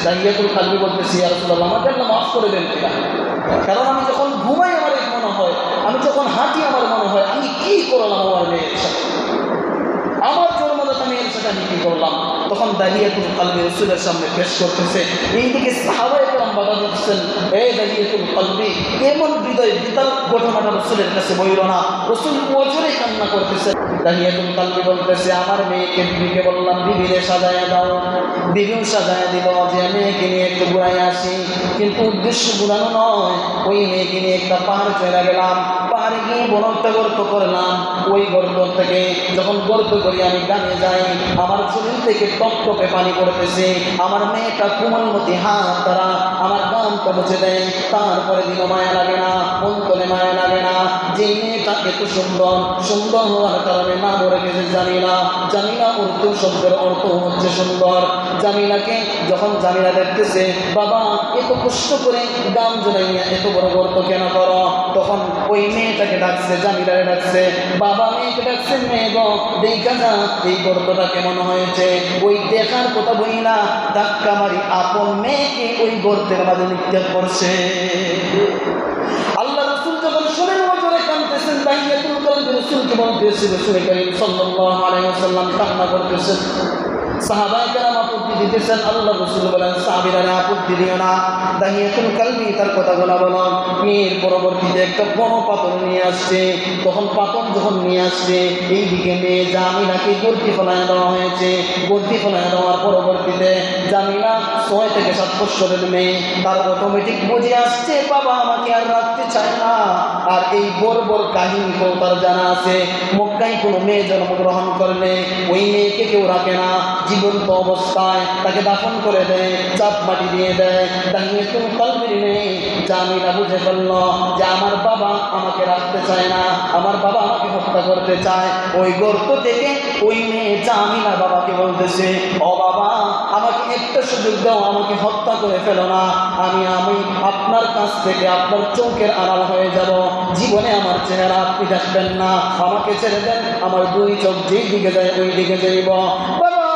দাহিয়াতুল কালবি বলতেছি, ইয়া রাসূলুল্লাহ আমাকে আল্লাহ মাফ করে দেন কিনা। কারণ আমি যখন ঘুমাই আমার এক মনে হয়, আমি যখন হাঁটি আমার মনে হয় আমি কি করলাম আমার মেয়ের সাথে, আমার জন্মদাতা মেয়ের সাথে আমি কি করলাম। তখন দাহিয়াতুল কালবি রাসূলের সামনে পেশ করতেছে। এইদিকে সাহাবায়ে কেরাম বাধা দিচ্ছেন, এই দাহিয়াতুল কালবি, এমন হৃদয় বিতাল ঘটনাটা রাসূলের কাছে বইল না। রাসূল ওজরে কান্না করতেছে। দাহিয়াতুল কালবি বলতেছে, আমার মেয়েকে বিবিকে বললাম বিবিরে সাজায় দাও, বিবিও সাজায় দিল যে মেয়েকে নিয়ে একটু ঘুরাই আসি, কিন্তু উদ্দেশ্য ঘুরানো নয়, ওই মেয়েকে নিয়ে একটা পাহাড় চলে গেলাম, পাহাড়ে গিয়ে বড় একটা গর্ত করলাম। ওই গর্ত থেকে যখন গর্ত করি আমি গানে যাই, আমার শরীর থেকে টপটপে পানি পড়তেছে, আমার মেয়েটা কোমলমতি হাত দ্বারা আমার গানটা মুছে দেয়। তারপরে দিল মায়া লাগে না, অন্তরে মায়া লাগে না, যে মেয়েটা এত সুন্দর, সুন্দর হওয়ার কারণে নাম রেখেছে জামিলা। জামিলা অর্থ শব্দের অর্থ হচ্ছে সুন্দর। জামিলাকে যখন জামিলা দেখতেছে, বাবা এত কষ্ট করে গান জড়াইয়া এত বড় গর্ত কেন করো, তখন ওই মেয়েটাকে ডাকছে, জামিলাকে ডাকছে, বাবা মেয়েকে ডাকছে, মেয়ে গো দেখা যা এই গর্তটা কেমন হয়েছে। ওই দেখার কথা বলি না, ধাক্কা মারি আপন মেয়েকে ওই গর্তের মাঝে নিক্ষেপ করছে। আল্লাহ রাসূল যখন শোনেন ওজরে কাঁদতেছেন, দাহিয়াতুল কালবি রাসূলকে বলতেছে, রাসূল করিম সাল্লাল্লাহু আলাইহি ওয়াসাল্লাম কান্না করতেছেন। সাহাবায়ে কেরাম আপত্তি দিতেছেন, আল্লাহ রাসূল বলেন সাহাবীরা আপত্তি দিও না, দাহিয়াতুল কালবি তার কথাগুলো বলো। এর পরবর্তীতে একটা বড় পাথর নিয়ে আসছে। তখন পাথর যখন নিয়ে আসছে, এইদিকে মেয়ে জামিলাকে গর্তি ফলায় দেওয়া হয়েছে। গর্তি ফলায় দেওয়ার পরবর্তীতে জামিলা 6 থেকে 7 বছরের মেয়ে, তার অটোমেটিক বুঝে আসছে বাবা আমাকে আর রাখতে চায় না। আর এই বড় বড় কাহিনী তো তার জানা আছে, মক্কায় কোনো মেয়ে জন্মগ্রহণ করলে ওই মেয়েকে কেউ রাখে না, জীবন্ত অবস্থায় তাকে দাফন করে দেয়, চাপ মাটি দিয়ে দেয়। দাহিয়াতুল কালবির মেয়ে জামিলা বুঝে ফেলল যে আমার বাবা আমাকে রাখতে চায় না, আমার বাবা আমাকে হত্যা করতে চায়। ওই গর্ত থেকে ওই মেয়ে জামিলা বাবাকে বলতেছে, ও বাবা আমাকে একটা সুযোগ দাও, আমাকে হত্যা করে ফেলো না, আমি আপনার কাছ থেকে আপনার চোখের আড়াল হয়ে যাব, জীবনে আমার চেহারা আপনি দেখবেন না, আমাকে ছেড়ে দেন, আমার 2 চোখ যেই দিকে যায় ওই দিকে যাইব। বাবা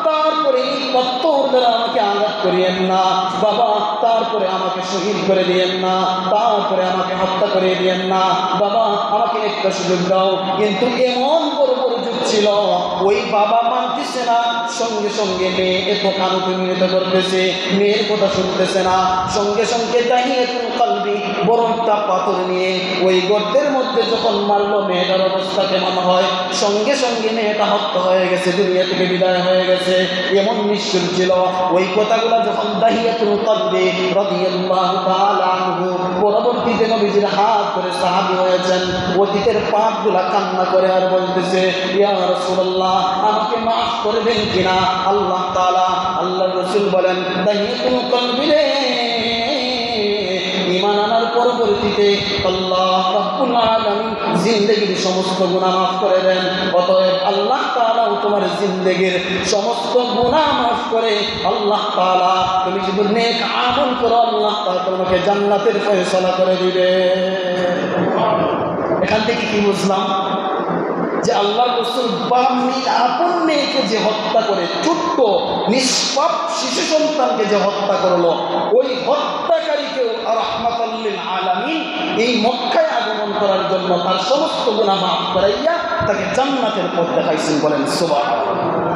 তারপরে পাথর দ্বারা আমাকে আঘাত করিয়েন না, বাবা তারপরে আমাকে শহীদ করে দিয়েন না, তারপরে আমাকে হত্যা করে দিয়েন না, বাবা আমাকে একটা সুযোগ দাও। কিন্তু এমন বড় বড় যুগ ছিল, ওই বাবা মানতেছে না, সঙ্গে সঙ্গে মেয়ে এত কানুতুমিত করতেছে, মেয়ের কথা শুনতেছে না। সঙ্গে সঙ্গে দাহিয়াতুল কালবি বড় একটা পাথর নিয়ে ওই গর্তের মধ্যে যখন মারলো, মেয়েটার অবস্থা কেমন হয়, সঙ্গে সঙ্গে মেয়েটা হত্যা হয়ে গেছে, দুনিয়া থেকে বিদায় হয়ে গেছে। এমন নিশ্চয় ছিল। ওই কথাগুলো যখন দাহিয়াতুল কালবি রাদিয়াল্লাহু তাআলা আনহু পরবর্তীতে নবীজির হাত ধরে সাহাবী হয়েছেন, অতীতের পাপগুলা কান্না করে আর বলতেছে, ইয়া রাসূলুল্লাহ আমাকে মাফ করবেন কিনা। আল্লাহ তাআলা, আল্লাহর রাসূল বলেন, দাহিয়াতুল কালবি রে, ঈমান আনার পরবর্তীতে আল্লাহ রাব্বুল আলামিন জিন্দেগীর সমস্ত গুনাহ মাফ করে দেন। অতএব আল্লাহ তাআলা তোমার জিন্দেগীর সমস্ত গুনাহ মাফ করে আল্লাহ তাআলা, তুমি যদি নেক আমল করো আল্লাহ তাআলা তোমাকে জান্নাতের ফয়সালা করে দিবে। এখান থেকে কি বুঝলাম? যে আল্লাহর রাসূল আপন মেয়েকে যে হত্যা করে, ছোট্ট নিষ্পাপ শিশু সন্তানকে যে হত্যা করলো, ওই হত্যাকারীকেও রাহমাতাল লিল আলামিন এই মক্কায় আগমন করার জন্য তার সমস্ত গুনাহ মাফ করাইয়া তাকে জান্নাতের পথ দেখাইছেন। বলেন সুবহানাল্লাহ।